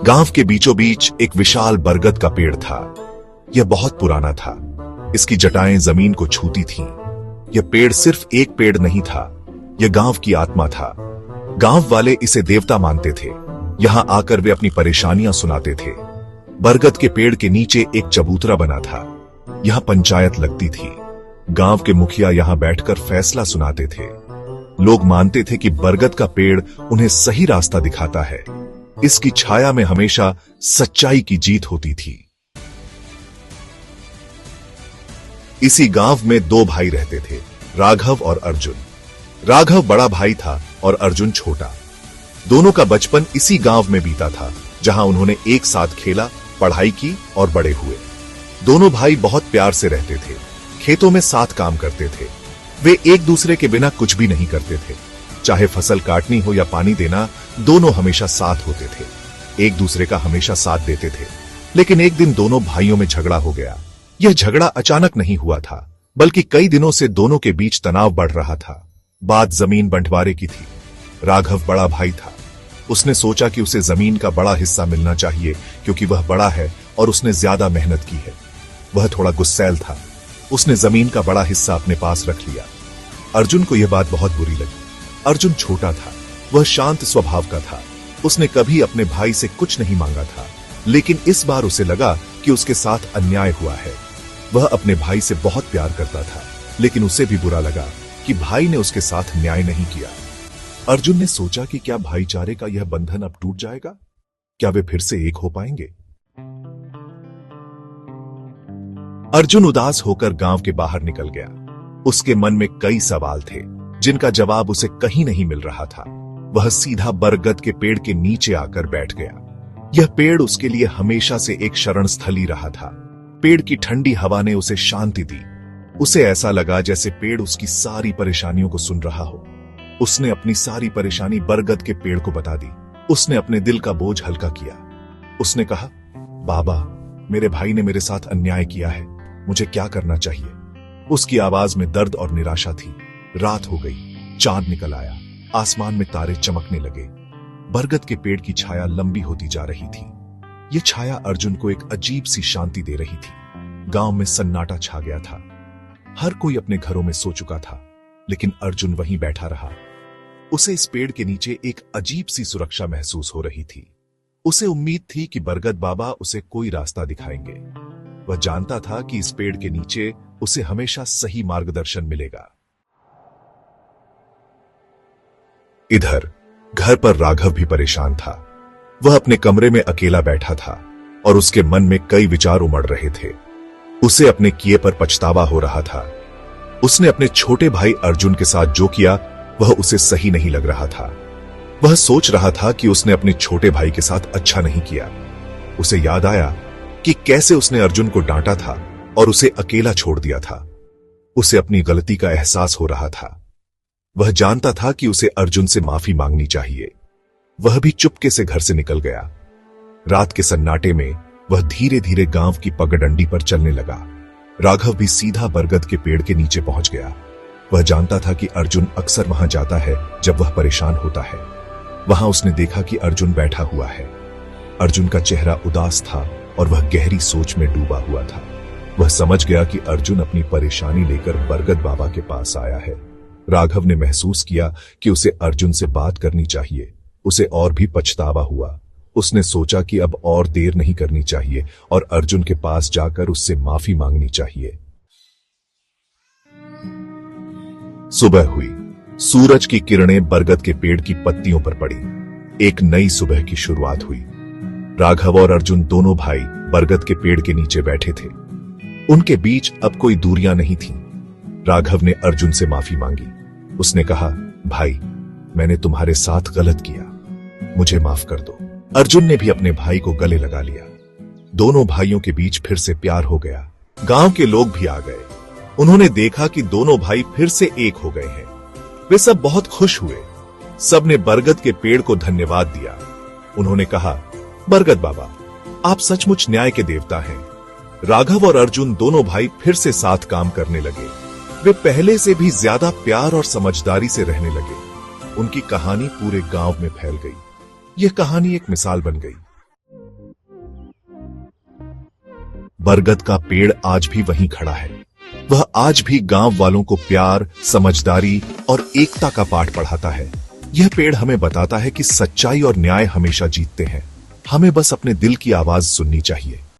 गांव के बीचों बीच एक विशाल बरगद का पेड़ था। यह बहुत पुराना था। इसकी जटाएं जमीन को छूती थीं। यह पेड़ सिर्फ एक पेड़ नहीं था, यह गांव की आत्मा था। गांव वाले इसे देवता मानते थे। यहां आकर वे अपनी परेशानियां सुनाते थे। बरगद के पेड़ के नीचे एक चबूतरा बना था। यहां पंचायत लगती थी। गांव के मुखिया यहां बैठकर फैसला सुनाते थे। लोग मानते थे कि बरगद का पेड़ उन्हें सही रास्ता दिखाता है। इसकी छाया में हमेशा सच्चाई की जीत होती थी। इसी गांव में दो भाई रहते थे, राघव और अर्जुन। राघव बड़ा भाई था और अर्जुन छोटा। दोनों का बचपन इसी गांव में बीता था, जहां उन्होंने एक साथ खेला, पढ़ाई की और बड़े हुए। दोनों भाई बहुत प्यार से रहते थे। खेतों में साथ काम करते थे। वे एक दूसरे के बिना कुछ भी नहीं करते थे। चाहे फसल काटनी हो या पानी देना, दोनों हमेशा साथ होते थे। एक दूसरे का हमेशा साथ देते थे। लेकिन एक दिन दोनों भाइयों में झगड़ा हो गया। यह झगड़ा अचानक नहीं हुआ था, बल्कि कई दिनों से दोनों के बीच तनाव बढ़ रहा था। बात जमीन बंटवारे की थी। राघव बड़ा भाई था। उसने सोचा कि उसे जमीन का बड़ा हिस्सा मिलना चाहिए, क्योंकि वह बड़ा है और उसने ज्यादा मेहनत की है। वह थोड़ा गुस्सैल था। उसने जमीन का बड़ा हिस्सा अपने पास रख लिया। अर्जुन को यह बात बहुत बुरी लगी। अर्जुन छोटा था। वह शांत स्वभाव का था। उसने कभी अपने भाई से कुछ नहीं मांगा था, लेकिन इस बार उसे लगा कि उसके साथ अन्याय हुआ है। वह अपने भाई से बहुत प्यार करता था, लेकिन उसे भी बुरा लगा कि भाई ने उसके साथ न्याय नहीं किया। अर्जुन ने सोचा कि क्या भाईचारे का यह बंधन अब टूट जाएगा? क्या वे फिर से एक हो पाएंगे? अर्जुन उदास होकर गांव के बाहर निकल गया। उसके मन में कई सवाल थे, जिनका जवाब उसे कहीं नहीं मिल रहा था। वह सीधा बरगद के पेड़ के नीचे आकर बैठ गया। यह पेड़ उसके लिए हमेशा से एक शरण स्थली रहा था। पेड़ की ठंडी हवा ने उसे शांति दी। उसे ऐसा लगा जैसे पेड़ उसकी सारी परेशानियों को सुन रहा हो। उसने अपनी सारी परेशानी बरगद के पेड़ को बता दी। उसने अपने दिल का बोझ हल्का किया। उसने कहा, बाबा, मेरे भाई ने मेरे साथ अन्याय किया है। मुझे क्या करना चाहिए? उसकी आवाज में दर्द और निराशा थी। रात हो गई। चांद निकल आया। आसमान में तारे चमकने लगे। बरगद के पेड़ की छाया लंबी होती जा रही थी। यह छाया अर्जुन को एक अजीब सी शांति दे रही थी। गांव में सन्नाटा छा गया था। हर कोई अपने घरों में सो चुका था, लेकिन अर्जुन वहीं बैठा रहा। उसे इस पेड़ के नीचे एक अजीब सी सुरक्षा महसूस हो रही थी। उसे उम्मीद थी कि बरगद बाबा उसे कोई रास्ता दिखाएंगे। वह जानता था कि इस पेड़ के नीचे उसे हमेशा सही मार्गदर्शन मिलेगा। इधर घर पर राघव भी परेशान था। वह अपने कमरे में अकेला बैठा था और उसके मन में कई विचार उमड़ रहे थे। उसे अपने किए पर पछतावा हो रहा था। उसने अपने छोटे भाई अर्जुन के साथ जो किया, वह उसे सही नहीं लग रहा था। वह सोच रहा था कि उसने अपने छोटे भाई के साथ अच्छा नहीं किया। उसे याद आया कि कैसे उसने अर्जुन को डांटा था और उसे अकेला छोड़ दिया था। उसे अपनी गलती का एहसास हो रहा था। वह जानता था कि उसे अर्जुन से माफी मांगनी चाहिए। वह भी चुपके से घर से निकल गया। रात के सन्नाटे में वह धीरे धीरे गांव की पगडंडी पर चलने लगा। राघव भी सीधा बरगद के पेड़ के नीचे पहुंच गया। वह जानता था कि अर्जुन अक्सर वहां जाता है जब वह परेशान होता है। वहां उसने देखा कि अर्जुन बैठा हुआ है। अर्जुन का चेहरा उदास था और वह गहरी सोच में डूबा हुआ था। वह समझ गया कि अर्जुन अपनी परेशानी लेकर बरगद बाबा के पास आया है। राघव ने महसूस किया कि उसे अर्जुन से बात करनी चाहिए। उसे और भी पछतावा हुआ। उसने सोचा कि अब और देर नहीं करनी चाहिए और अर्जुन के पास जाकर उससे माफी मांगनी चाहिए। सुबह हुई। सूरज की किरणें बरगद के पेड़ की पत्तियों पर पड़ी। एक नई सुबह की शुरुआत हुई। राघव और अर्जुन दोनों भाई बरगद के पेड़ के नीचे बैठे थे। उनके बीच अब कोई दूरियां नहीं थीं। राघव ने अर्जुन से माफी मांगी। उसने कहा, भाई, मैंने तुम्हारे साथ गलत किया, मुझे माफ कर दो। अर्जुन ने भी अपने भाई को गले लगा लिया। दोनों भाइयों के बीच फिर से प्यार हो गया। गांव के लोग भी आ गए। उन्होंने देखा कि दोनों भाई फिर से एक हो गए हैं। वे सब बहुत खुश हुए। सबने बरगद के पेड़ को धन्यवाद दिया। उन्होंने कहा, बरगद बाबा, आप सचमुच न्याय के देवता हैं। राघव और अर्जुन दोनों भाई फिर से साथ काम करने लगे। वे पहले से भी ज्यादा प्यार और समझदारी से रहने लगे। उनकी कहानी पूरे गांव में फैल गई। यह कहानी एक मिसाल बन गई। बरगद का पेड़ आज भी वहीं खड़ा है। वह आज भी गांव वालों को प्यार, समझदारी और एकता का पाठ पढ़ाता है। यह पेड़ हमें बताता है कि सच्चाई और न्याय हमेशा जीतते हैं। हमें बस अपने दिल की आवाज सुननी चाहिए।